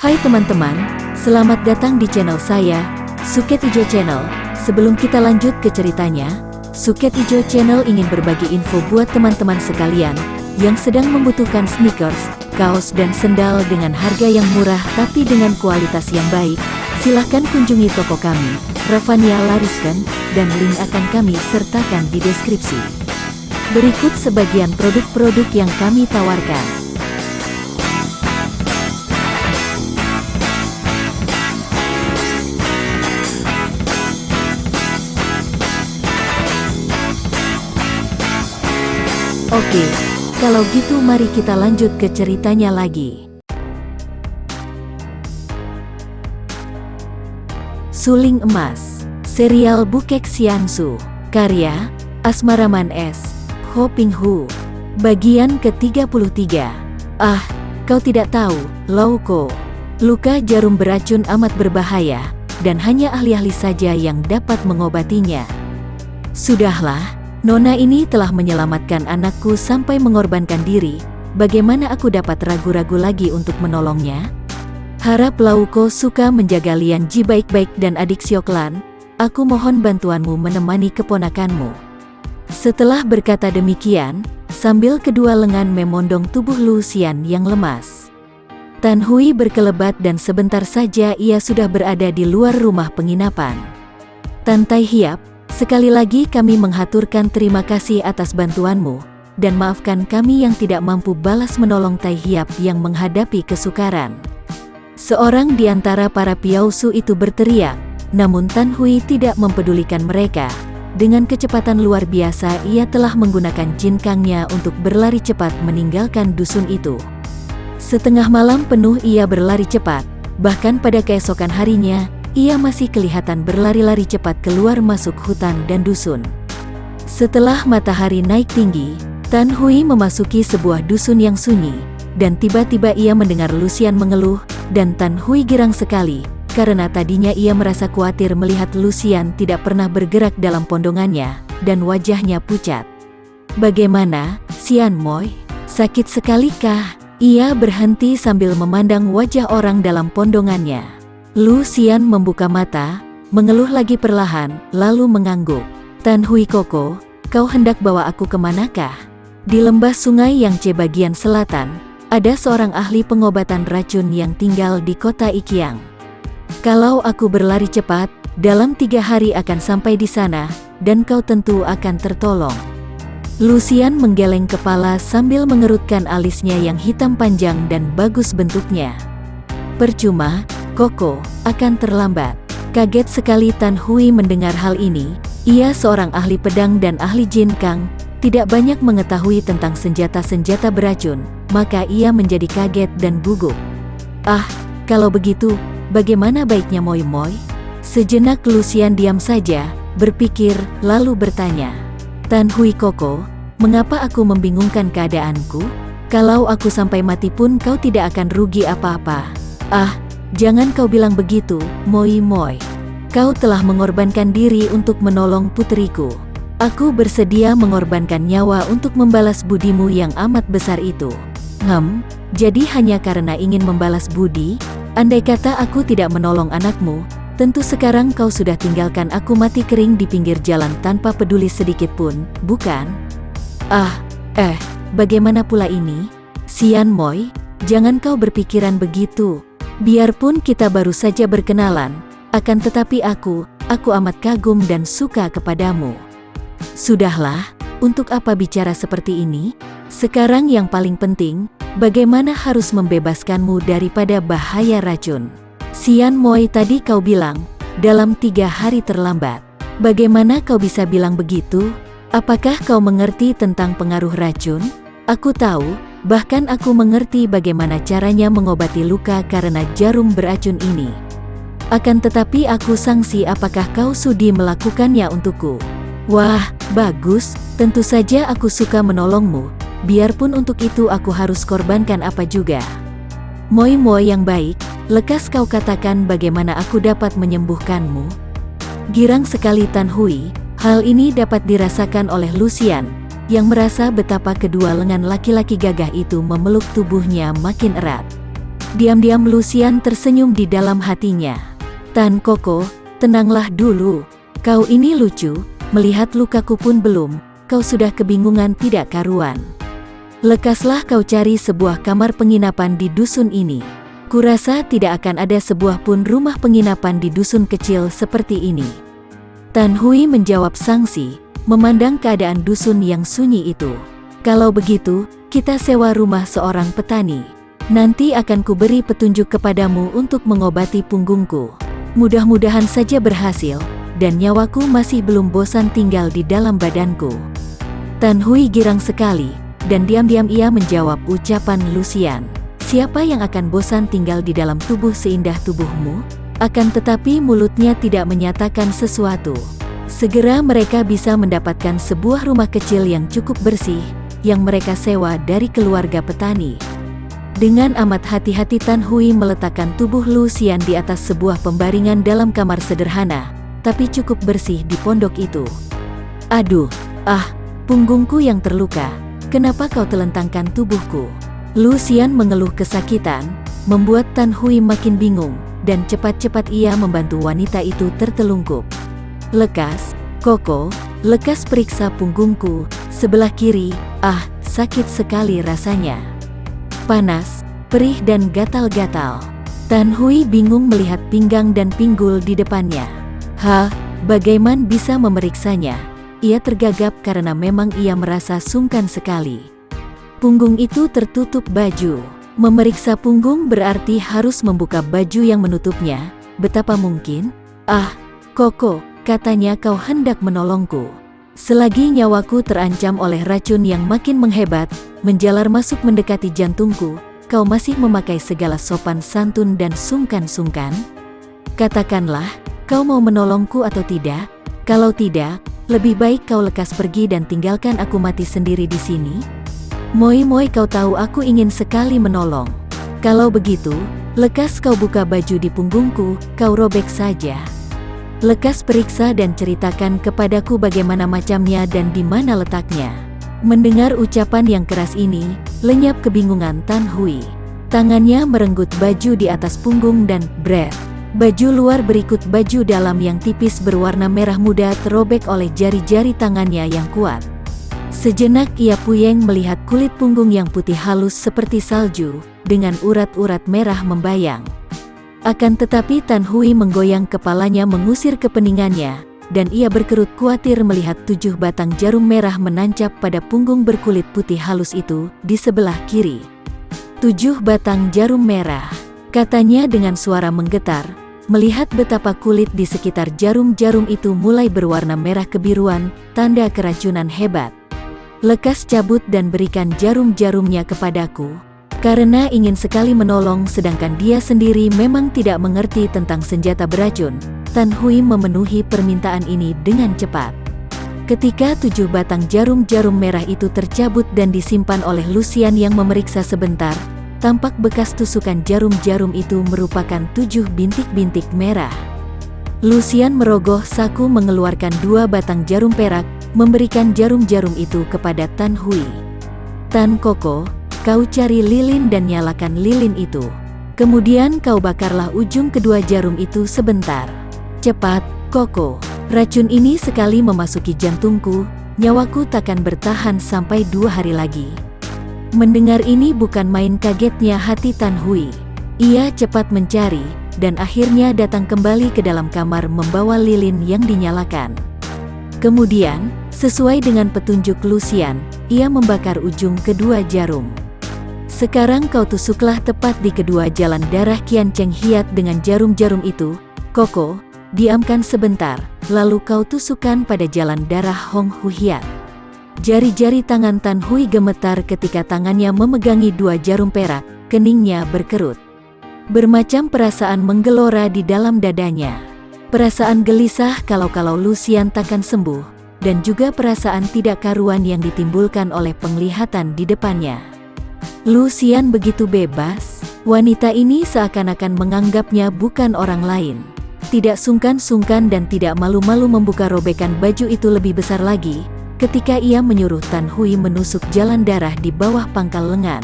Hai teman-teman, selamat datang di channel saya, Suket Ijo Channel. Sebelum kita lanjut ke ceritanya, Suket Ijo Channel ingin berbagi info buat teman-teman sekalian yang sedang membutuhkan sneakers, kaos dan sendal dengan harga yang murah tapi dengan kualitas yang baik. Silahkan kunjungi toko kami, Ravania Lariskan, dan link akan kami sertakan di deskripsi. Berikut sebagian produk-produk yang kami tawarkan. Oke, kalau gitu mari kita lanjut ke ceritanya lagi. Suling Emas, serial Bukek Xiansu, karya Asmaraman S. Ho Ping Hu, bagian ke-33. Ah, kau tidak tahu, Lauko. Luka jarum beracun amat berbahaya, dan hanya ahli-ahli saja yang dapat mengobatinya. Sudahlah. Nona ini telah menyelamatkan anakku sampai mengorbankan diri, bagaimana aku dapat ragu-ragu lagi untuk menolongnya? Harap Lauko suka menjaga Lian Ji baik-baik dan adik Sioklan, aku mohon bantuanmu menemani keponakanmu. Setelah berkata demikian, sambil kedua lengan memondong tubuh Lu Xian yang lemas. Tan Hui berkelebat dan sebentar saja ia sudah berada di luar rumah penginapan. Tan Tai Hiap, sekali lagi kami menghaturkan terima kasih atas bantuanmu, dan maafkan kami yang tidak mampu balas menolong Tai Hiap yang menghadapi kesukaran. Seorang di antara para piausu itu berteriak, namun Tan Hui tidak mempedulikan mereka. Dengan kecepatan luar biasa ia telah menggunakan jinkangnya untuk berlari cepat meninggalkan dusun itu. Setengah malam penuh ia berlari cepat, bahkan pada keesokan harinya, ia masih kelihatan berlari-lari cepat keluar masuk hutan dan dusun. Setelah matahari naik tinggi, Tan Hui memasuki sebuah dusun yang sunyi, dan tiba-tiba ia mendengar Lu Xian mengeluh, dan Tan Hui girang sekali, karena tadinya ia merasa khawatir melihat Lu Xian tidak pernah bergerak dalam pondongannya, dan wajahnya pucat. Bagaimana, Xian Moi? Sakit sekali kah? Ia berhenti sambil memandang wajah orang dalam pondongannya. Lu Xian membuka mata, mengeluh lagi perlahan, lalu mengangguk. Tan Hui Koko, kau hendak bawa aku kemanakah? Di lembah sungai yang C bagian selatan, ada seorang ahli pengobatan racun yang tinggal di kota Ikiang. Kalau aku berlari cepat, dalam 3 hari akan sampai di sana, dan kau tentu akan tertolong. Lu Xian menggeleng kepala sambil mengerutkan alisnya yang hitam panjang dan bagus bentuknya. Percuma, Koko, akan terlambat. Kaget sekali Tan Hui mendengar hal ini. Ia seorang ahli pedang dan ahli jinkang, tidak banyak mengetahui tentang senjata-senjata beracun, maka ia menjadi kaget dan gugup. Ah, kalau begitu, bagaimana baiknya Moi Moi? Sejenak Lu Xian diam saja, berpikir, lalu bertanya. Tan Hui Koko, mengapa aku membingungkan keadaanku? Kalau aku sampai mati pun kau tidak akan rugi apa-apa. Ah, jangan kau bilang begitu, Moi Moi. Kau telah mengorbankan diri untuk menolong puteriku. Aku bersedia mengorbankan nyawa untuk membalas budimu yang amat besar itu. Jadi hanya karena ingin membalas budi? Andai kata aku tidak menolong anakmu, tentu sekarang kau sudah tinggalkan aku mati kering di pinggir jalan tanpa peduli sedikit pun, bukan? Bagaimana pula ini? Xian Moi, jangan kau berpikiran begitu. Biarpun kita baru saja berkenalan, akan tetapi aku amat kagum dan suka kepadamu. Sudahlah, untuk apa bicara seperti ini? Sekarang yang paling penting, bagaimana harus membebaskanmu daripada bahaya racun. Xian Moi tadi kau bilang, dalam 3 hari terlambat. Bagaimana kau bisa bilang begitu? Apakah kau mengerti tentang pengaruh racun? Aku tahu. Bahkan aku mengerti bagaimana caranya mengobati luka karena jarum beracun ini. Akan tetapi aku sangsi apakah kau sudi melakukannya untukku. Wah, bagus, tentu saja aku suka menolongmu, biarpun untuk itu aku harus korbankan apa juga. Moi Moi yang baik, lekas kau katakan bagaimana aku dapat menyembuhkanmu. Girang sekali Tan Hui, hal ini dapat dirasakan oleh Lu Xian, yang merasa betapa kedua lengan laki-laki gagah itu memeluk tubuhnya makin erat. Diam-diam Lucian tersenyum di dalam hatinya. Tan Koko, tenanglah dulu. Kau ini lucu, melihat lukaku pun belum, kau sudah kebingungan tidak karuan. Lekaslah kau cari sebuah kamar penginapan di dusun ini. Kurasa tidak akan ada sebuah pun rumah penginapan di dusun kecil seperti ini. Tan Hui menjawab sangsi, memandang keadaan dusun yang sunyi itu. Kalau begitu, kita sewa rumah seorang petani. Nanti akan kuberi petunjuk kepadamu untuk mengobati punggungku. Mudah-mudahan saja berhasil, dan nyawaku masih belum bosan tinggal di dalam badanku. Tan Hui girang sekali, dan diam-diam ia menjawab ucapan Lucian. Siapa yang akan bosan tinggal di dalam tubuh seindah tubuhmu? Akan tetapi mulutnya tidak menyatakan sesuatu. Segera mereka bisa mendapatkan sebuah rumah kecil yang cukup bersih, yang mereka sewa dari keluarga petani. Dengan amat hati-hati Tan Hui meletakkan tubuh Lucian di atas sebuah pembaringan dalam kamar sederhana, tapi cukup bersih di pondok itu. Aduh, punggungku yang terluka, kenapa kau telentangkan tubuhku? Lucian mengeluh kesakitan, membuat Tan Hui makin bingung, dan cepat-cepat ia membantu wanita itu tertelungkup. Lekas, Koko, lekas periksa punggungku, sebelah kiri, sakit sekali rasanya. Panas, perih dan gatal-gatal. Tan Hui bingung melihat pinggang dan pinggul di depannya. Bagaimana bisa memeriksanya? Ia tergagap karena memang ia merasa sungkan sekali. Punggung itu tertutup baju. Memeriksa punggung berarti harus membuka baju yang menutupnya. Betapa mungkin? Koko, katanya kau hendak menolongku. Selagi nyawaku terancam oleh racun yang makin menghebat, menjalar masuk mendekati jantungku, kau masih memakai segala sopan santun dan sungkan-sungkan? Katakanlah, kau mau menolongku atau tidak? Kalau tidak, lebih baik kau lekas pergi dan tinggalkan aku mati sendiri di sini. Moi kau tahu aku ingin sekali menolong. Kalau begitu, lekas kau buka baju di punggungku, kau robek saja. Lekas periksa dan ceritakan kepadaku bagaimana macamnya dan di mana letaknya. Mendengar ucapan yang keras ini, lenyap kebingungan Tan Hui. Tangannya merenggut baju di atas punggung dan baju luar berikut baju dalam yang tipis berwarna merah muda terobek oleh jari-jari tangannya yang kuat. Sejenak ia puyeng melihat kulit punggung yang putih halus seperti salju, dengan urat-urat merah membayang. Akan tetapi Tan Hui menggoyang kepalanya mengusir kepeningannya, dan ia berkerut khawatir melihat 7 batang jarum merah menancap pada punggung berkulit putih halus itu, di sebelah kiri. 7 batang jarum merah, katanya dengan suara menggetar, melihat betapa kulit di sekitar jarum-jarum itu mulai berwarna merah kebiruan, tanda keracunan hebat. Lekas cabut dan berikan jarum-jarumnya kepadaku. Karena ingin sekali menolong sedangkan dia sendiri memang tidak mengerti tentang senjata beracun, Tan Hui memenuhi permintaan ini dengan cepat. Ketika 7 batang jarum-jarum merah itu tercabut dan disimpan oleh Lucian yang memeriksa sebentar, tampak bekas tusukan jarum-jarum itu merupakan 7 bintik-bintik merah. Lucian merogoh saku mengeluarkan 2 batang jarum perak, memberikan jarum-jarum itu kepada Tan Hui. Tan Koko, kau cari lilin dan nyalakan lilin itu. Kemudian kau bakarlah ujung kedua jarum itu sebentar. Cepat, Koko. Racun ini sekali memasuki jantungku, nyawaku takkan bertahan sampai 2 hari lagi. Mendengar ini bukan main kagetnya hati Tan Hui. Ia cepat mencari, dan akhirnya datang kembali ke dalam kamar membawa lilin yang dinyalakan. Kemudian, sesuai dengan petunjuk Lucian, ia membakar ujung kedua jarum. Sekarang kau tusuklah tepat di kedua jalan darah Kian Cheng Hiat dengan jarum-jarum itu. Koko, diamkan sebentar, lalu kau tusukkan pada jalan darah Hong Hu Hiat. Jari-jari tangan Tan Hui gemetar ketika tangannya memegangi 2 jarum perak, keningnya berkerut. Bermacam perasaan menggelora di dalam dadanya. Perasaan gelisah kalau Lucian takkan sembuh, dan juga perasaan tidak karuan yang ditimbulkan oleh penglihatan di depannya. Lucian begitu bebas, wanita ini seakan-akan menganggapnya bukan orang lain. Tidak sungkan-sungkan dan tidak malu-malu membuka robekan baju itu lebih besar lagi, ketika ia menyuruh Tan Hui menusuk jalan darah di bawah pangkal lengan.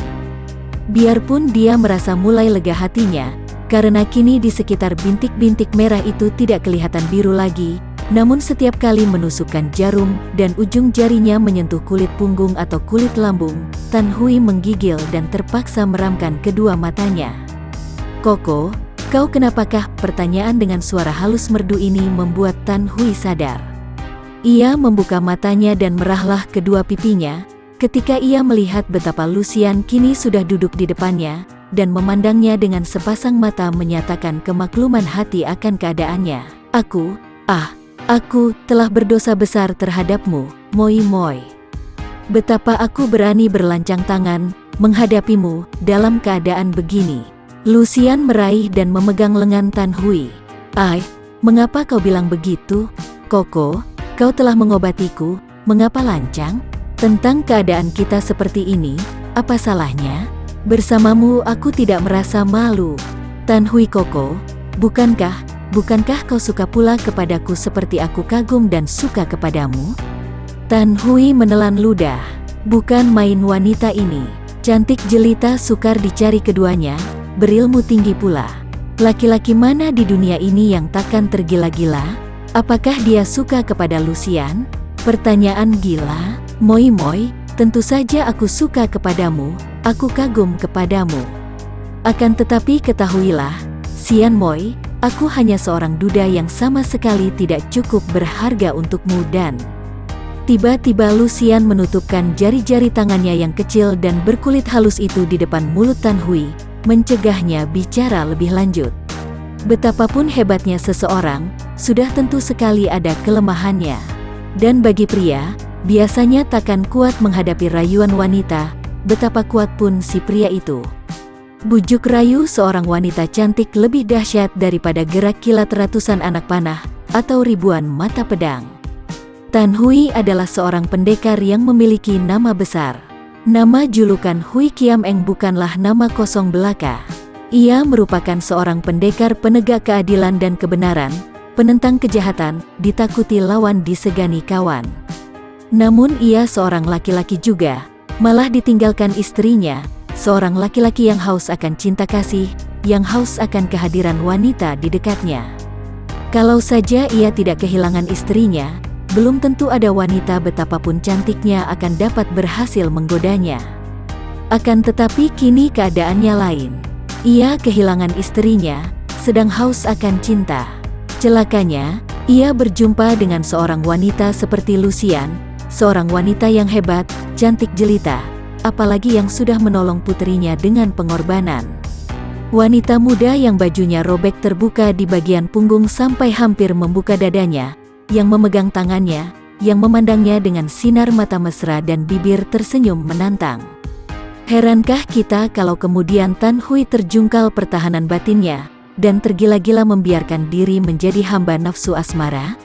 Biarpun dia merasa mulai lega hatinya, karena kini di sekitar bintik-bintik merah itu tidak kelihatan biru lagi, namun setiap kali menusukkan jarum dan ujung jarinya menyentuh kulit punggung atau kulit lambung, Tan Hui menggigil dan terpaksa meramkan kedua matanya. "Koko, kau kenapakah?" Pertanyaan dengan suara halus merdu ini membuat Tan Hui sadar. Ia membuka matanya dan merahlah kedua pipinya, ketika ia melihat betapa Lucian kini sudah duduk di depannya, dan memandangnya dengan sepasang mata menyatakan kemakluman hati akan keadaannya. Aku telah berdosa besar terhadapmu, Moi Moi. Betapa aku berani berlancang tangan menghadapimu dalam keadaan begini." Lucian meraih dan memegang lengan Tan Hui. Mengapa kau bilang begitu? Koko, kau telah mengobatiku, mengapa lancang? Tentang keadaan kita seperti ini, apa salahnya? Bersamamu aku tidak merasa malu. Tan Hui, Koko, bukankah kau suka pula kepadaku seperti aku kagum dan suka kepadamu? Tan Hui menelan ludah. Bukan main wanita ini. Cantik jelita sukar dicari keduanya, berilmu tinggi pula. Laki-laki mana di dunia ini yang takkan tergila-gila? Apakah dia suka kepada Lucian? Pertanyaan gila. Moi Moi, tentu saja aku suka kepadamu, aku kagum kepadamu. Akan tetapi ketahuilah, Sian Moi, aku hanya seorang duda yang sama sekali tidak cukup berharga untukmu dan... Tiba-tiba Lucian menutupkan jari-jari tangannya yang kecil dan berkulit halus itu di depan mulut Tan Hui, mencegahnya bicara lebih lanjut. Betapapun hebatnya seseorang, sudah tentu sekali ada kelemahannya. Dan bagi pria, biasanya takkan kuat menghadapi rayuan wanita, betapa kuat pun si pria itu. Bujuk rayu seorang wanita cantik lebih dahsyat daripada gerak kilat ratusan anak panah, atau ribuan mata pedang. Tan Hui adalah seorang pendekar yang memiliki nama besar. Nama julukan Hui Kiam Eng bukanlah nama kosong belaka. Ia merupakan seorang pendekar penegak keadilan dan kebenaran, penentang kejahatan, ditakuti lawan disegani kawan. Namun ia seorang laki-laki juga, malah ditinggalkan istrinya, seorang laki-laki yang haus akan cinta kasih, yang haus akan kehadiran wanita di dekatnya. Kalau saja ia tidak kehilangan istrinya, belum tentu ada wanita betapapun cantiknya akan dapat berhasil menggodanya. Akan tetapi kini keadaannya lain. Ia kehilangan istrinya, sedang haus akan cinta. Celakanya, ia berjumpa dengan seorang wanita seperti Lucian, seorang wanita yang hebat, cantik jelita, apalagi yang sudah menolong putrinya dengan pengorbanan. Wanita muda yang bajunya robek terbuka di bagian punggung sampai hampir membuka dadanya, yang memegang tangannya, yang memandangnya dengan sinar mata mesra dan bibir tersenyum menantang. Herankah kita kalau kemudian Tan Hui terjungkal pertahanan batinnya, dan tergila-gila membiarkan diri menjadi hamba nafsu asmara?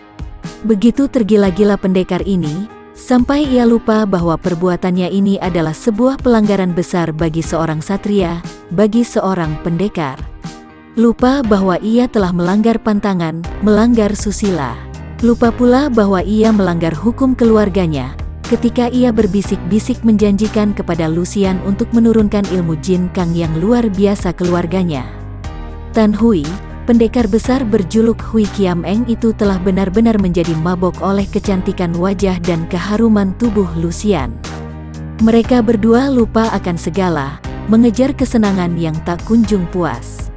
Begitu tergila-gila pendekar ini, sampai ia lupa bahwa perbuatannya ini adalah sebuah pelanggaran besar bagi seorang satria, bagi seorang pendekar. Lupa bahwa ia telah melanggar pantangan, melanggar susila. Lupa pula bahwa ia melanggar hukum keluarganya, ketika ia berbisik-bisik menjanjikan kepada Lucian untuk menurunkan ilmu Jin Kang yang luar biasa keluarganya. Tan Hui, pendekar besar berjuluk Hui Kiam Eng itu telah benar-benar menjadi mabok oleh kecantikan wajah dan keharuman tubuh Lucian. Mereka berdua lupa akan segala, mengejar kesenangan yang tak kunjung puas.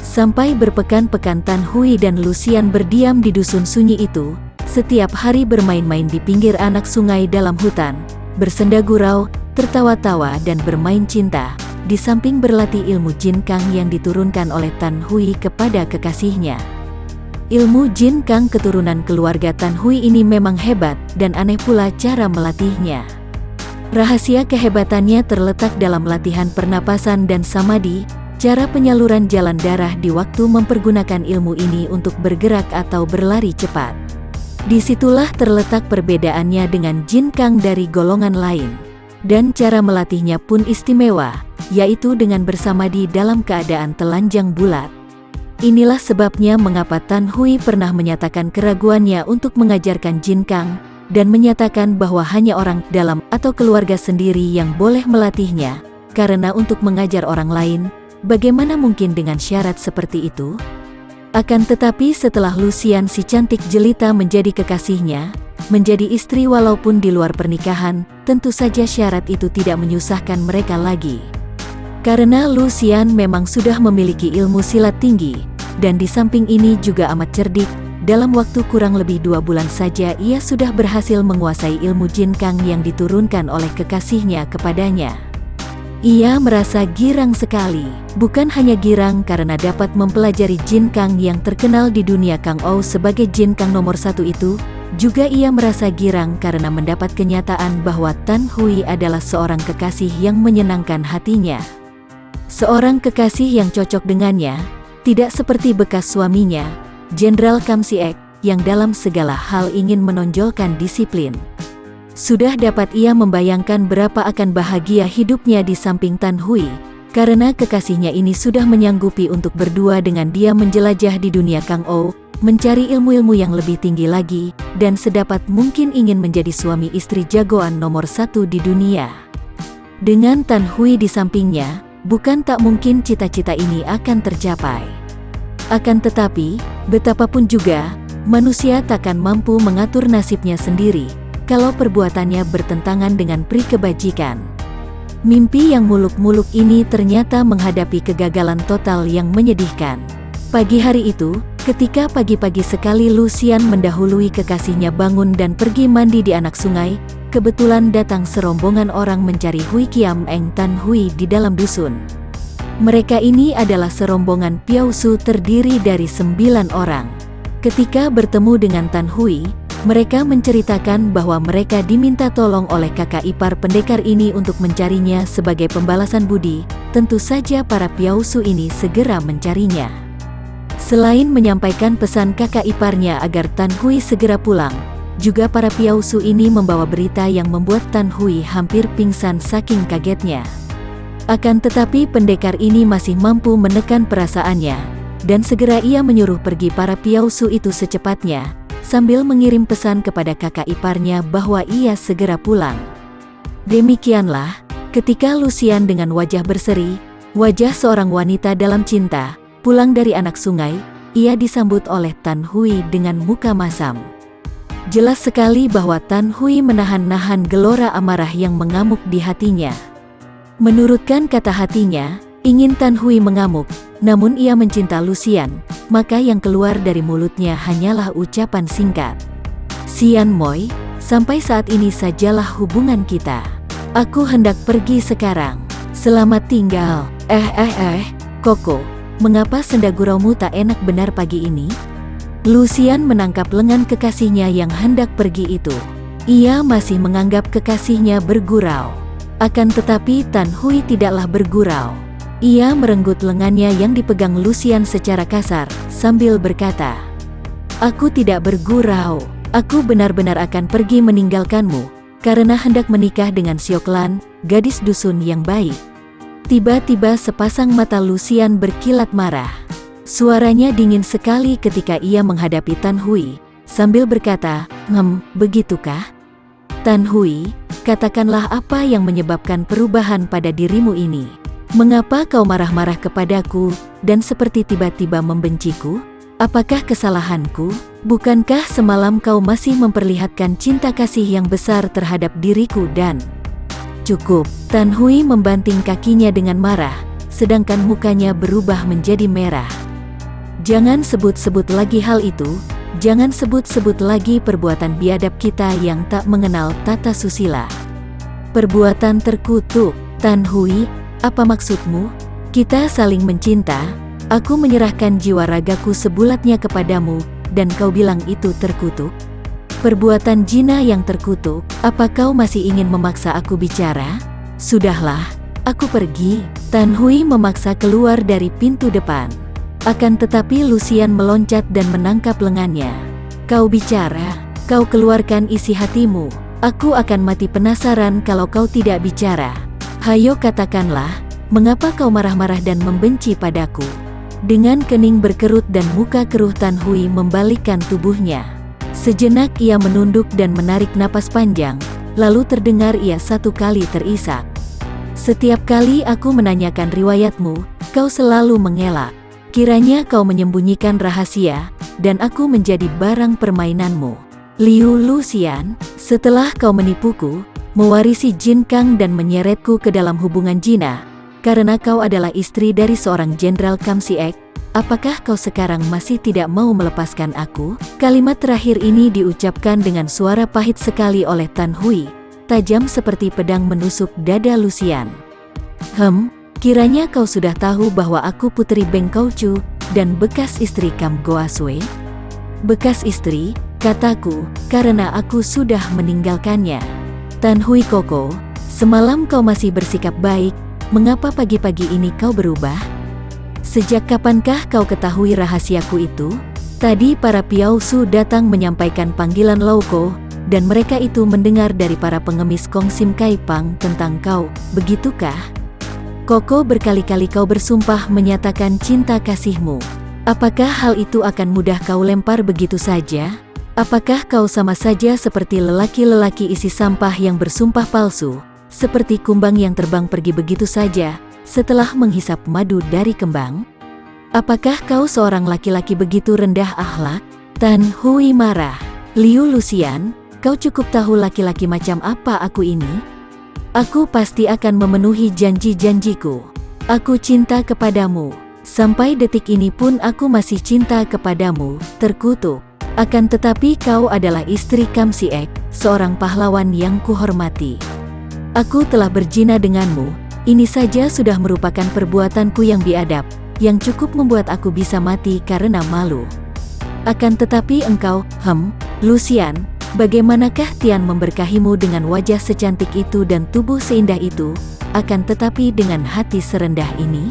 Sampai berpekan-pekan Tan Hui dan Lucian berdiam di dusun sunyi itu, setiap hari bermain-main di pinggir anak sungai dalam hutan, bersenda gurau, tertawa-tawa dan bermain cinta, di samping berlatih ilmu Jin Kang yang diturunkan oleh Tan Hui kepada kekasihnya. Ilmu Jin Kang keturunan keluarga Tan Hui ini memang hebat, dan aneh pula cara melatihnya. Rahasia kehebatannya terletak dalam latihan pernapasan dan samadhi, cara penyaluran jalan darah di waktu mempergunakan ilmu ini untuk bergerak atau berlari cepat. Disitulah terletak perbedaannya dengan Jin Kang dari golongan lain. Dan cara melatihnya pun istimewa, yaitu dengan bersamadi dalam keadaan telanjang bulat. Inilah sebabnya mengapa Tan Hui pernah menyatakan keraguannya untuk mengajarkan Jin Kang, dan menyatakan bahwa hanya orang dalam atau keluarga sendiri yang boleh melatihnya, karena untuk mengajar orang lain, bagaimana mungkin dengan syarat seperti itu? Akan tetapi setelah Lucian si cantik jelita menjadi kekasihnya, menjadi istri walaupun di luar pernikahan, tentu saja syarat itu tidak menyusahkan mereka lagi. Karena Lucian memang sudah memiliki ilmu silat tinggi, dan di samping ini juga amat cerdik, dalam waktu kurang lebih 2 bulan saja ia sudah berhasil menguasai ilmu Jin Kang yang diturunkan oleh kekasihnya kepadanya. Ia merasa girang sekali, bukan hanya girang karena dapat mempelajari Jin Kang yang terkenal di dunia Kang Ou sebagai Jin Kang nomor 1 itu, juga ia merasa girang karena mendapat kenyataan bahwa Tan Hui adalah seorang kekasih yang menyenangkan hatinya. Seorang kekasih yang cocok dengannya, tidak seperti bekas suaminya, Jenderal Kam Siek, yang dalam segala hal ingin menonjolkan disiplin. Sudah dapat ia membayangkan berapa akan bahagia hidupnya di samping Tan Hui, karena kekasihnya ini sudah menyanggupi untuk berdua dengan dia menjelajah di dunia Kang Ou, mencari ilmu-ilmu yang lebih tinggi lagi, dan sedapat mungkin ingin menjadi suami istri jagoan nomor 1 di dunia. Dengan Tan Hui di sampingnya, bukan tak mungkin cita-cita ini akan tercapai. Akan tetapi, betapapun juga, manusia takkan mampu mengatur nasibnya sendiri, kalau perbuatannya bertentangan dengan pri kebajikan. Mimpi yang muluk-muluk ini ternyata menghadapi kegagalan total yang menyedihkan. Pagi hari itu, ketika pagi-pagi sekali Lucian mendahului kekasihnya bangun dan pergi mandi di anak sungai, kebetulan datang serombongan orang mencari Hui Kiam Eng Tan Hui di dalam dusun. Mereka ini adalah serombongan Piausu terdiri dari 9 orang. Ketika bertemu dengan Tan Hui, mereka menceritakan bahwa mereka diminta tolong oleh kakak ipar pendekar ini untuk mencarinya sebagai pembalasan budi. Tentu saja para Piausu ini segera mencarinya. Selain menyampaikan pesan kakak iparnya agar Tan Hui segera pulang, juga para Piausu ini membawa berita yang membuat Tan Hui hampir pingsan saking kagetnya. Akan tetapi pendekar ini masih mampu menekan perasaannya, dan segera ia menyuruh pergi para Piausu itu secepatnya, sambil mengirim pesan kepada kakak iparnya bahwa ia segera pulang. Demikianlah, ketika Lucian dengan wajah berseri, wajah seorang wanita dalam cinta, pulang dari anak sungai, ia disambut oleh Tan Hui dengan muka masam. Jelas sekali bahwa Tan Hui menahan-nahan gelora amarah yang mengamuk di hatinya. Menurutkan kata hatinya, ingin Tan Hui mengamuk, namun ia mencinta Lucian, maka yang keluar dari mulutnya hanyalah ucapan singkat. Sian Moi, sampai saat ini sajalah hubungan kita. Aku hendak pergi sekarang. Selamat tinggal. Koko, mengapa senda guraumu tak enak benar pagi ini? Lucian menangkap lengan kekasihnya yang hendak pergi itu. Ia masih menganggap kekasihnya bergurau. Akan tetapi Tan Hui tidaklah bergurau. Ia merenggut lengannya yang dipegang Lucian secara kasar, sambil berkata, "Aku tidak bergurau. Aku benar-benar akan pergi meninggalkanmu, karena hendak menikah dengan Siok Lan, gadis dusun yang baik." Tiba-tiba sepasang mata Lucian berkilat marah. Suaranya dingin sekali ketika ia menghadapi Tan Hui, sambil berkata, begitukah? Tan Hui, katakanlah apa yang menyebabkan perubahan pada dirimu ini. Mengapa kau marah-marah kepadaku, dan seperti tiba-tiba membenciku? Apakah kesalahanku? Bukankah semalam kau masih memperlihatkan cinta kasih yang besar terhadap diriku dan... Cukup, Tan Hui membanting kakinya dengan marah, sedangkan mukanya berubah menjadi merah. Jangan sebut-sebut lagi hal itu, jangan sebut-sebut lagi perbuatan biadab kita yang tak mengenal tata susila. Perbuatan terkutuk. Tan Hui, apa maksudmu? Kita saling mencinta, aku menyerahkan jiwa ragaku sebulatnya kepadamu, dan kau bilang itu terkutuk? Perbuatan jina yang terkutuk, apa kau masih ingin memaksa aku bicara? Sudahlah, aku pergi. Tan Hui memaksa keluar dari pintu depan. Akan tetapi Lucian meloncat dan menangkap lengannya. Kau bicara, kau keluarkan isi hatimu. Aku akan mati penasaran kalau kau tidak bicara. Hayo katakanlah, mengapa kau marah-marah dan membenci padaku? Dengan kening berkerut dan muka keruh Tan Hui membalikkan tubuhnya. Sejenak ia menunduk dan menarik napas panjang, lalu terdengar ia satu kali terisak. Setiap kali aku menanyakan riwayatmu, kau selalu mengelak. Kiranya kau menyembunyikan rahasia, dan aku menjadi barang permainanmu. Liu Luxian, setelah kau menipuku, mewarisi Jin Kang dan menyeretku ke dalam hubungan zina, karena kau adalah istri dari seorang Jenderal Kam Siek, apakah kau sekarang masih tidak mau melepaskan aku? Kalimat terakhir ini diucapkan dengan suara pahit sekali oleh Tan Hui, tajam seperti pedang menusuk dada Luxian. Kiranya kau sudah tahu bahwa aku putri Beng Kaucu dan bekas istri Kam Goasue? Bekas istri, kataku, karena aku sudah meninggalkannya. Tan Hui Koko, semalam kau masih bersikap baik, mengapa pagi-pagi ini kau berubah? Sejak kapankah kau ketahui rahasiaku itu? Tadi para Piao Su datang menyampaikan panggilan Lauko, dan mereka itu mendengar dari para pengemis Kong Sim Kai Pang tentang kau, begitukah? Koko, berkali-kali kau bersumpah menyatakan cinta kasihmu. Apakah hal itu akan mudah kau lempar begitu saja? Apakah kau sama saja seperti lelaki-lelaki isi sampah yang bersumpah palsu, seperti kumbang yang terbang pergi begitu saja, setelah menghisap madu dari kembang? Apakah kau seorang laki-laki begitu rendah akhlak? Tan Hui marah. Liu Luxian, kau cukup tahu laki-laki macam apa aku ini? Aku pasti akan memenuhi janji-janjiku. Aku cinta kepadamu. Sampai detik ini pun aku masih cinta kepadamu, terkutuk. Akan tetapi kau adalah istri Kam Siek, seorang pahlawan yang kuhormati. Aku telah berzina denganmu, ini saja sudah merupakan perbuatanku yang biadab, yang cukup membuat aku bisa mati karena malu. Akan tetapi engkau, Luxian, bagaimanakah Tian memberkahimu dengan wajah secantik itu dan tubuh seindah itu, akan tetapi dengan hati serendah ini?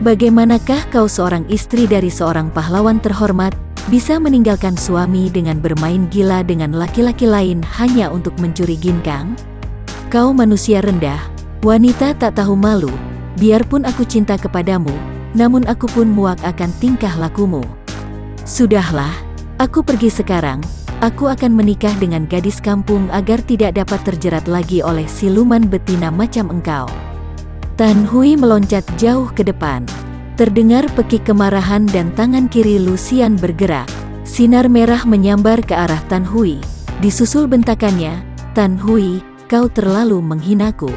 Bagaimanakah kau seorang istri dari seorang pahlawan terhormat, bisa meninggalkan suami dengan bermain gila dengan laki-laki lain hanya untuk mencuri ginkang? Kau manusia rendah, wanita tak tahu malu, biarpun aku cinta kepadamu, namun aku pun muak akan tingkah lakumu. Sudahlah, aku pergi sekarang. Aku akan menikah dengan gadis kampung agar tidak dapat terjerat lagi oleh siluman betina macam engkau. Tan Hui meloncat jauh ke depan. Terdengar pekik kemarahan dan tangan kiri Luxian bergerak. Sinar merah menyambar ke arah Tan Hui. Disusul bentakannya, Tan Hui, kau terlalu menghinaku.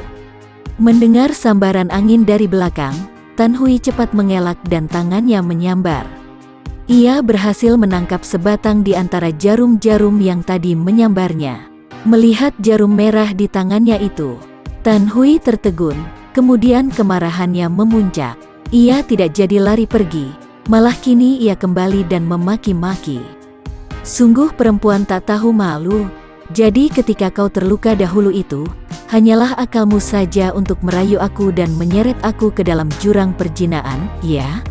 Mendengar sambaran angin dari belakang, Tan Hui cepat mengelak dan tangannya menyambar. Ia berhasil menangkap sebatang di antara jarum-jarum yang tadi menyambarnya. Melihat jarum merah di tangannya itu, Tan Hui tertegun, kemudian kemarahannya memuncak. Ia tidak jadi lari pergi, malah kini ia kembali dan memaki-maki. Sungguh perempuan tak tahu malu. Jadi ketika kau terluka dahulu itu, hanyalah akalmu saja untuk merayu aku dan menyeret aku ke dalam jurang perjinaan, ya?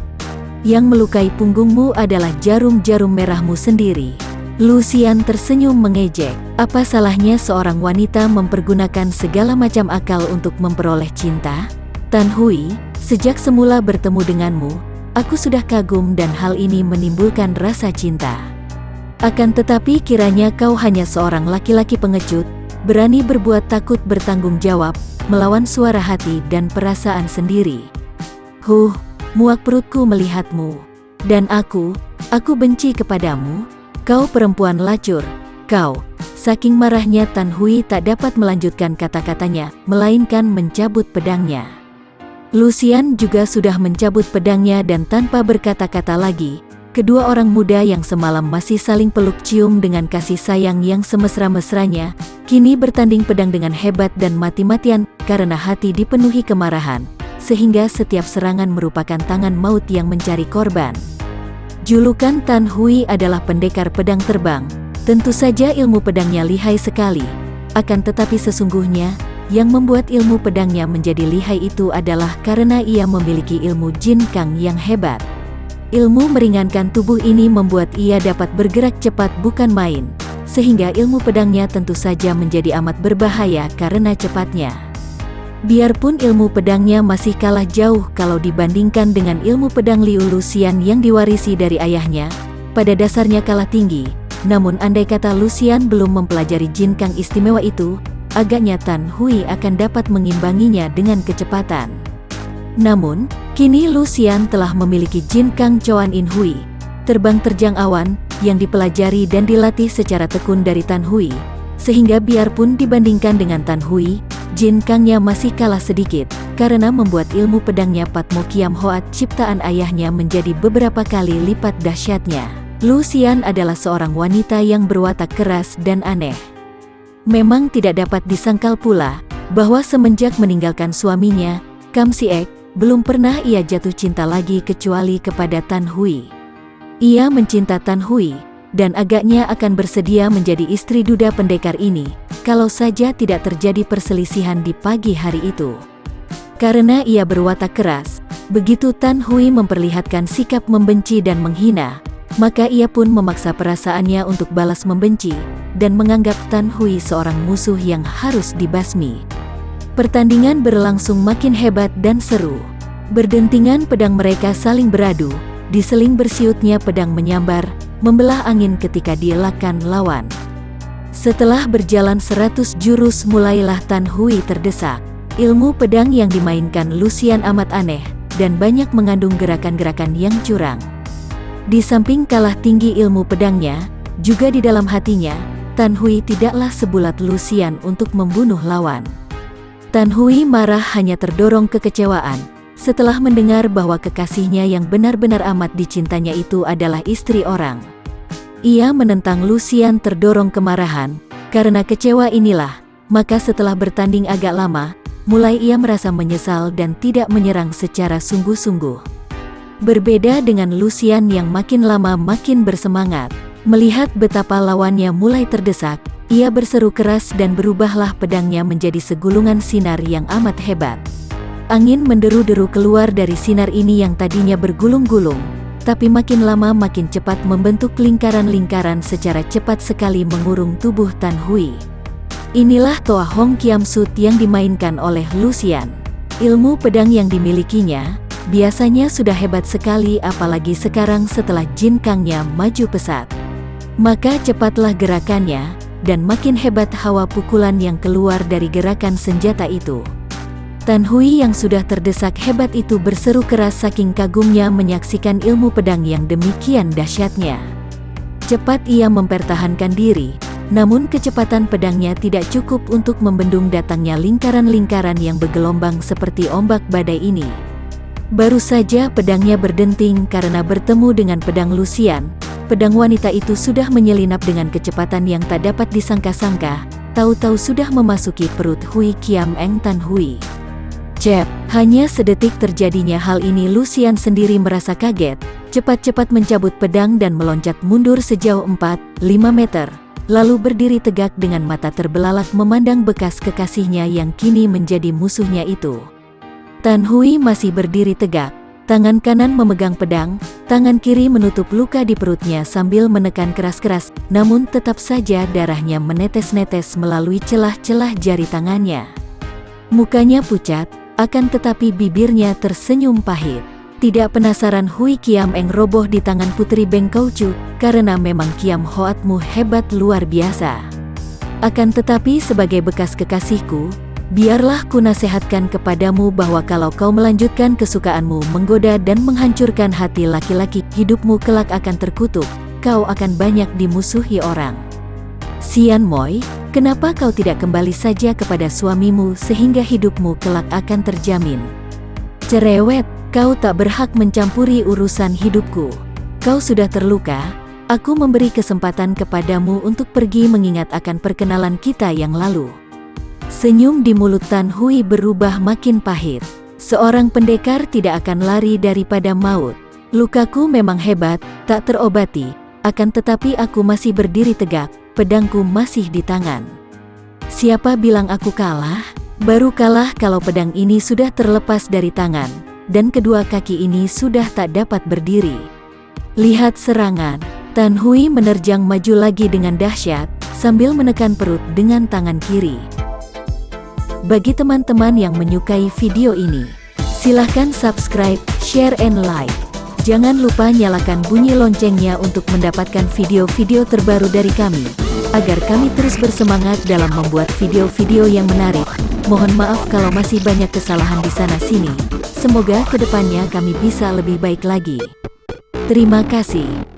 Yang melukai punggungmu adalah jarum-jarum merahmu sendiri. Luxian tersenyum mengejek. Apa salahnya seorang wanita mempergunakan segala macam akal untuk memperoleh cinta? Tan Hui, sejak semula bertemu denganmu, aku sudah kagum dan hal ini menimbulkan rasa cinta. Akan tetapi kiranya kau hanya seorang laki-laki pengecut, berani berbuat takut bertanggung jawab, melawan suara hati dan perasaan sendiri. Muak perutku melihatmu. Dan aku benci kepadamu. Kau perempuan lacur, kau. Saking marahnya Tan Hui tak dapat melanjutkan kata-katanya, melainkan mencabut pedangnya. Luxian juga sudah mencabut pedangnya dan tanpa berkata-kata lagi, kedua orang muda yang semalam masih saling peluk cium dengan kasih sayang yang semesra-mesranya, kini bertanding pedang dengan hebat dan mati-matian karena hati dipenuhi kemarahan. Sehingga setiap serangan merupakan tangan maut yang mencari korban. Julukan Tan Hui adalah pendekar pedang terbang. Tentu saja ilmu pedangnya lihai sekali. Akan tetapi sesungguhnya, yang membuat ilmu pedangnya menjadi lihai itu adalah karena ia memiliki ilmu Jin Kang yang hebat. Ilmu meringankan tubuh ini membuat ia dapat bergerak cepat bukan main. Sehingga ilmu pedangnya tentu saja menjadi amat berbahaya karena cepatnya. Biarpun ilmu pedangnya masih kalah jauh kalau dibandingkan dengan ilmu pedang Liu Luxian yang diwarisi dari ayahnya, pada dasarnya kalah tinggi. Namun andai kata Luxian belum mempelajari Jin Kang istimewa itu, agaknya Tan Hui akan dapat mengimbanginya dengan kecepatan. Namun, kini Lu Xian telah memiliki Jin Kang Chuan In Hui, terbang terjang awan, yang dipelajari dan dilatih secara tekun dari Tan Hui, sehingga biarpun dibandingkan dengan Tan Hui, Jin Kangnya masih kalah sedikit, karena membuat ilmu pedangnya Patmo Kiam Hoat ciptaan ayahnya menjadi beberapa kali lipat dahsyatnya. Lu Xian adalah seorang wanita yang berwatak keras dan aneh. Memang tidak dapat disangkal pula, bahwa semenjak meninggalkan suaminya, Kam Siek, belum pernah ia jatuh cinta lagi kecuali kepada Tan Hui. Ia mencinta Tan Hui, dan agaknya akan bersedia menjadi istri duda pendekar ini, kalau saja tidak terjadi perselisihan di pagi hari itu. Karena ia berwatak keras, begitu Tan Hui memperlihatkan sikap membenci dan menghina, maka ia pun memaksa perasaannya untuk balas membenci, dan menganggap Tan Hui seorang musuh yang harus dibasmi. Pertandingan berlangsung makin hebat dan seru. Berdentingan pedang mereka saling beradu, diseling bersiutnya pedang menyambar, membelah angin ketika dielakkan lawan. Setelah berjalan 100 jurus mulailah Tan Hui terdesak. Ilmu pedang yang dimainkan Lu Xian amat aneh, dan banyak mengandung gerakan-gerakan yang curang. Di samping kalah tinggi ilmu pedangnya, juga di dalam hatinya, Tan Hui tidaklah sebulat Lu Xian untuk membunuh lawan. Tan Hui marah hanya terdorong kekecewaan, setelah mendengar bahwa kekasihnya yang benar-benar amat dicintanya itu adalah istri orang. Ia menentang Lu Xian terdorong kemarahan, karena kecewa inilah, maka setelah bertanding agak lama, mulai ia merasa menyesal dan tidak menyerang secara sungguh-sungguh. Berbeda dengan Lu Xian yang makin lama makin bersemangat, melihat betapa lawannya mulai terdesak, ia berseru keras dan berubahlah pedangnya menjadi segulungan sinar yang amat hebat. Angin menderu-deru keluar dari sinar ini yang tadinya bergulung-gulung, tapi makin lama makin cepat membentuk lingkaran-lingkaran secara cepat sekali mengurung tubuh Tan Hui. Inilah Toa Hong Kiam Sut yang dimainkan oleh Lu Xian. Ilmu pedang yang dimilikinya biasanya sudah hebat sekali, apalagi sekarang setelah Jin Kangnya maju pesat. Maka cepatlah gerakannya, dan makin hebat hawa pukulan yang keluar dari gerakan senjata itu. Tan Hui yang sudah terdesak hebat itu berseru keras saking kagumnya menyaksikan ilmu pedang yang demikian dahsyatnya. Cepat ia mempertahankan diri, namun kecepatan pedangnya tidak cukup untuk membendung datangnya lingkaran-lingkaran yang bergelombang seperti ombak badai ini. Baru saja pedangnya berdenting karena bertemu dengan pedang Lu Xian, pedang wanita itu sudah menyelinap dengan kecepatan yang tak dapat disangka-sangka, tahu-tahu sudah memasuki perut Hui Kiam Eng Tan Hui. Cep, hanya sedetik terjadinya hal ini Lu Xian sendiri merasa kaget, cepat-cepat mencabut pedang dan meloncat mundur sejauh 4-5 meter, lalu berdiri tegak dengan mata terbelalak memandang bekas kekasihnya yang kini menjadi musuhnya itu. Tan Hui masih berdiri tegak, tangan kanan memegang pedang, tangan kiri menutup luka di perutnya sambil menekan keras-keras, namun tetap saja darahnya menetes-netes melalui celah-celah jari tangannya. Mukanya pucat, akan tetapi bibirnya tersenyum pahit. Tidak penasaran Hui Kiam Eng roboh di tangan Putri Beng Kaucu, karena memang Kiam Hoatmu hebat luar biasa. Akan tetapi sebagai bekas kekasihku, biarlah ku nasihatkan kepadamu bahwa kalau kau melanjutkan kesukaanmu menggoda dan menghancurkan hati laki-laki, hidupmu kelak akan terkutuk, kau akan banyak dimusuhi orang. Xian Moi, kenapa kau tidak kembali saja kepada suamimu sehingga hidupmu kelak akan terjamin? Cerewet, kau tak berhak mencampuri urusan hidupku. Kau sudah terluka, aku memberi kesempatan kepadamu untuk pergi mengingat akan perkenalan kita yang lalu. Senyum di mulut Tan Hui berubah makin pahit. Seorang pendekar tidak akan lari daripada maut. Lukaku memang hebat, tak terobati, akan tetapi aku masih berdiri tegak, pedangku masih di tangan. Siapa bilang aku kalah? Baru kalah kalau pedang ini sudah terlepas dari tangan, dan kedua kaki ini sudah tak dapat berdiri. Lihat serangan. Tan Hui menerjang maju lagi dengan dahsyat, sambil menekan perut dengan tangan kiri. Bagi teman-teman yang menyukai video ini, silahkan subscribe, share, and like. Jangan lupa nyalakan bunyi loncengnya untuk mendapatkan video-video terbaru dari kami. agar kami terus bersemangat dalam membuat video-video yang menarik. Mohon maaf kalau masih banyak kesalahan di sana-sini. Semoga kedepannya kami bisa lebih baik lagi. Terima kasih.